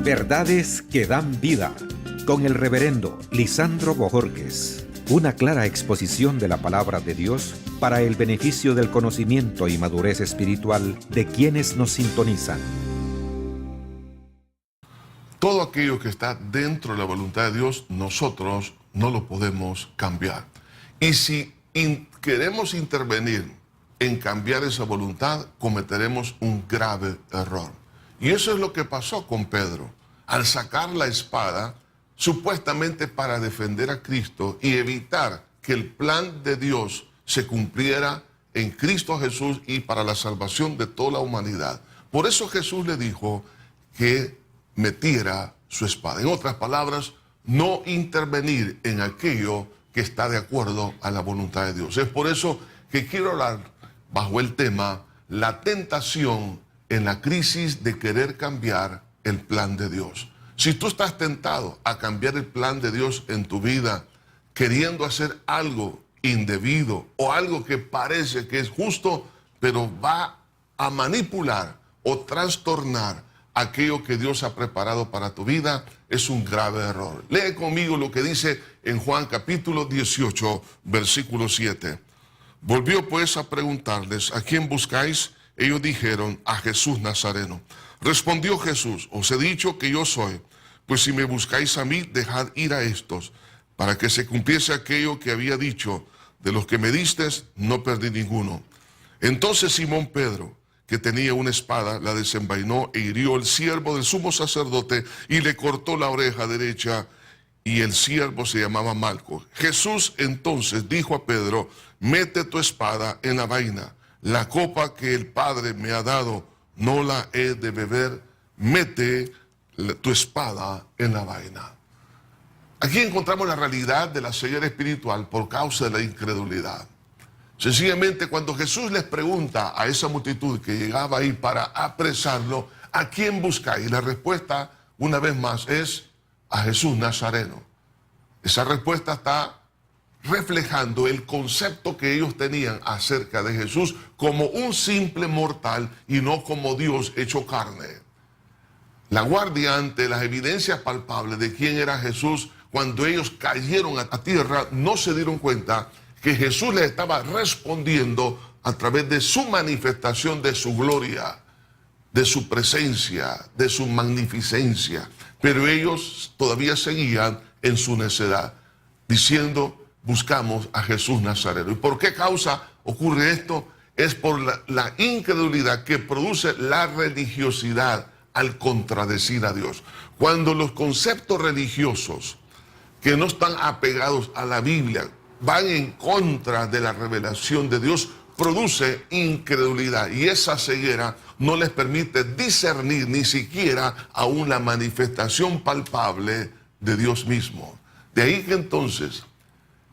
Verdades que dan vida, con el reverendo Lisandro Bojorquez. Una clara exposición de la palabra de Dios para el beneficio del conocimiento y madurez espiritual de quienes nos sintonizan. Todo aquello que está dentro de la voluntad de Dios, nosotros no lo podemos cambiar. Y si queremos intervenir en cambiar esa voluntad, cometeremos un grave error. Y eso es lo que pasó con Pedro. Al sacar la espada, supuestamente para defender a Cristo y evitar que el plan de Dios se cumpliera en Cristo Jesús y para la salvación de toda la humanidad. Por eso Jesús le dijo que metiera su espada. En otras palabras, no intervenir en aquello que está de acuerdo a la voluntad de Dios. Es por eso que quiero hablar bajo el tema la tentación en la crisis de querer cambiar el plan de Dios. Si tú estás tentado a cambiar el plan de Dios en tu vida, queriendo hacer algo indebido o algo que parece que es justo, pero va a manipular o trastornar aquello que Dios ha preparado para tu vida, es un grave error. Lee conmigo lo que dice en Juan capítulo 18, versículo 7. Volvió pues a preguntarles: ¿a quién buscáis? Ellos dijeron: a Jesús Nazareno. Respondió Jesús: os he dicho que yo soy. Pues si me buscáis a mí, dejad ir a estos, para que se cumpliese aquello que había dicho: de los que me distes, no perdí ninguno. Entonces Simón Pedro, que tenía una espada, la desenvainó e hirió al siervo del sumo sacerdote y le cortó la oreja derecha, y el siervo se llamaba Malco. Jesús entonces dijo a Pedro: mete tu espada en la vaina. La copa que el Padre me ha dado, no la he de beber. Mete tu espada en la vaina. Aquí encontramos la realidad de la ceguera espiritual por causa de la incredulidad. Sencillamente, cuando Jesús les pregunta a esa multitud que llegaba ahí para apresarlo: ¿a quién buscáis? La respuesta, una vez más, es a Jesús Nazareno. Esa respuesta está reflejando el concepto que ellos tenían acerca de Jesús como un simple mortal y no como Dios hecho carne. La guardia ante las evidencias palpables de quién era Jesús, cuando ellos cayeron a tierra, no se dieron cuenta que Jesús les estaba respondiendo a través de su manifestación, de su gloria, de su presencia, de su magnificencia. Pero ellos todavía seguían en su necedad, diciendo: buscamos a Jesús Nazareno. ¿Y por qué causa ocurre esto? Es por la incredulidad que produce la religiosidad al contradecir a Dios. Cuando los conceptos religiosos que no están apegados a la Biblia van en contra de la revelación de Dios, produce incredulidad, y esa ceguera no les permite discernir ni siquiera aún la manifestación palpable de Dios mismo. De ahí que entonces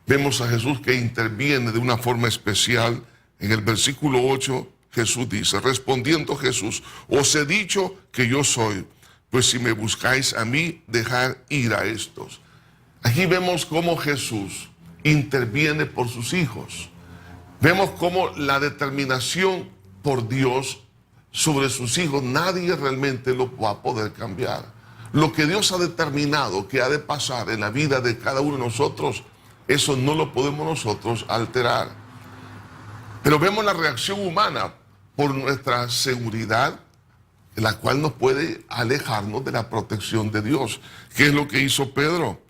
vemos a Jesús que interviene de una forma especial. En el versículo 8, Jesús dice: respondiendo Jesús: os he dicho que yo soy, pues si me buscáis a mí, dejad ir a estos. Aquí vemos cómo Jesús interviene por sus hijos. Vemos cómo la determinación por Dios sobre sus hijos, nadie realmente lo va a poder cambiar. Lo que Dios ha determinado que ha de pasar en la vida de cada uno de nosotros, eso no lo podemos nosotros alterar. Pero vemos la reacción humana por nuestra seguridad, la cual nos puede alejarnos de la protección de Dios. ¿Qué es lo que hizo Pedro?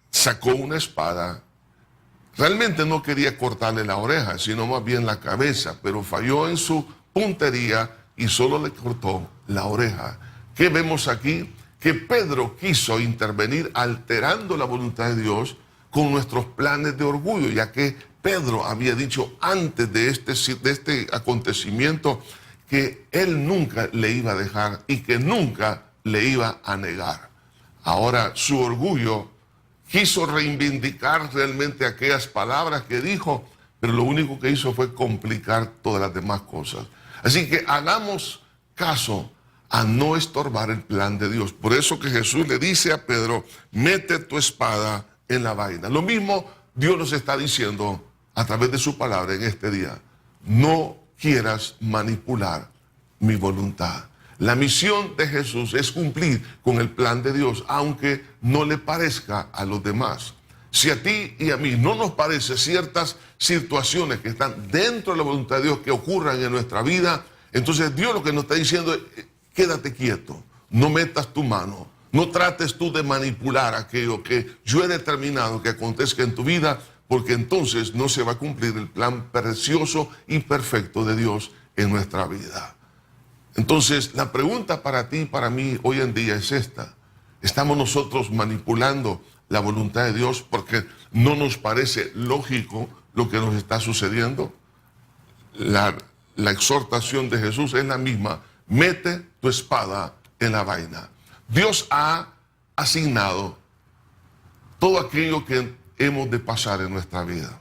Sacó una espada. Realmente no quería cortarle la oreja, sino más bien la cabeza, pero falló en su puntería y solo le cortó la oreja. ¿Qué vemos aquí? Que Pedro quiso intervenir alterando la voluntad de Dios con nuestros planes de orgullo, ya que Pedro había dicho antes de este acontecimiento que él nunca le iba a dejar y que nunca le iba a negar. Ahora su orgullo quiso reivindicar realmente aquellas palabras que dijo, pero lo único que hizo fue complicar todas las demás cosas. Así que hagamos caso a no estorbar el plan de Dios. Por eso que Jesús le dice a Pedro: mete tu espada en la vaina. Lo mismo Dios nos está diciendo a través de su palabra en este día: no quieras manipular mi voluntad. La misión de Jesús es cumplir con el plan de Dios, aunque no le parezca a los demás. Si a ti y a mí no nos parece ciertas situaciones que están dentro de la voluntad de Dios que ocurran en nuestra vida, entonces Dios lo que nos está diciendo es: quédate quieto, no metas tu mano, no trates tú de manipular aquello que yo he determinado que acontezca en tu vida, porque entonces no se va a cumplir el plan precioso y perfecto de Dios en nuestra vida. Entonces, la pregunta para ti y para mí hoy en día es esta: ¿estamos nosotros manipulando la voluntad de Dios porque no nos parece lógico lo que nos está sucediendo? La exhortación de Jesús es la misma: mete tu espada en la vaina. Dios ha asignado todo aquello que hemos de pasar en nuestra vida,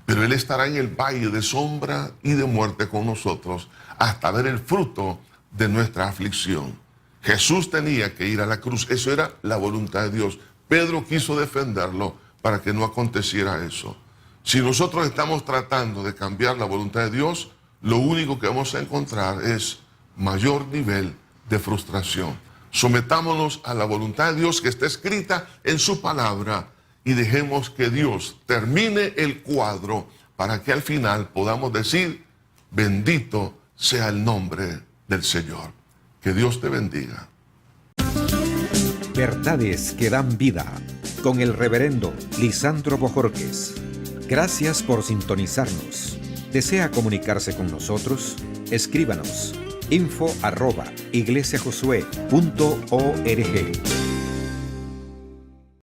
pero Él estará en el valle de sombra y de muerte con nosotros hasta ver el fruto de nuestra aflicción. Jesús tenía que ir a la cruz, eso era la voluntad de Dios. Pedro quiso defenderlo para que no aconteciera eso. Si nosotros estamos tratando de cambiar la voluntad de Dios, lo único que vamos a encontrar es mayor nivel de frustración. Sometámonos a la voluntad de Dios que está escrita en su palabra y dejemos que Dios termine el cuadro para que al final podamos decir: bendito sea el nombre del Señor. Que Dios te bendiga. Verdades que dan vida, con el reverendo Lisandro Bojorquez. Gracias por sintonizarnos. ¿Desea comunicarse con nosotros? Escríbanos info@iglesiajosué.org.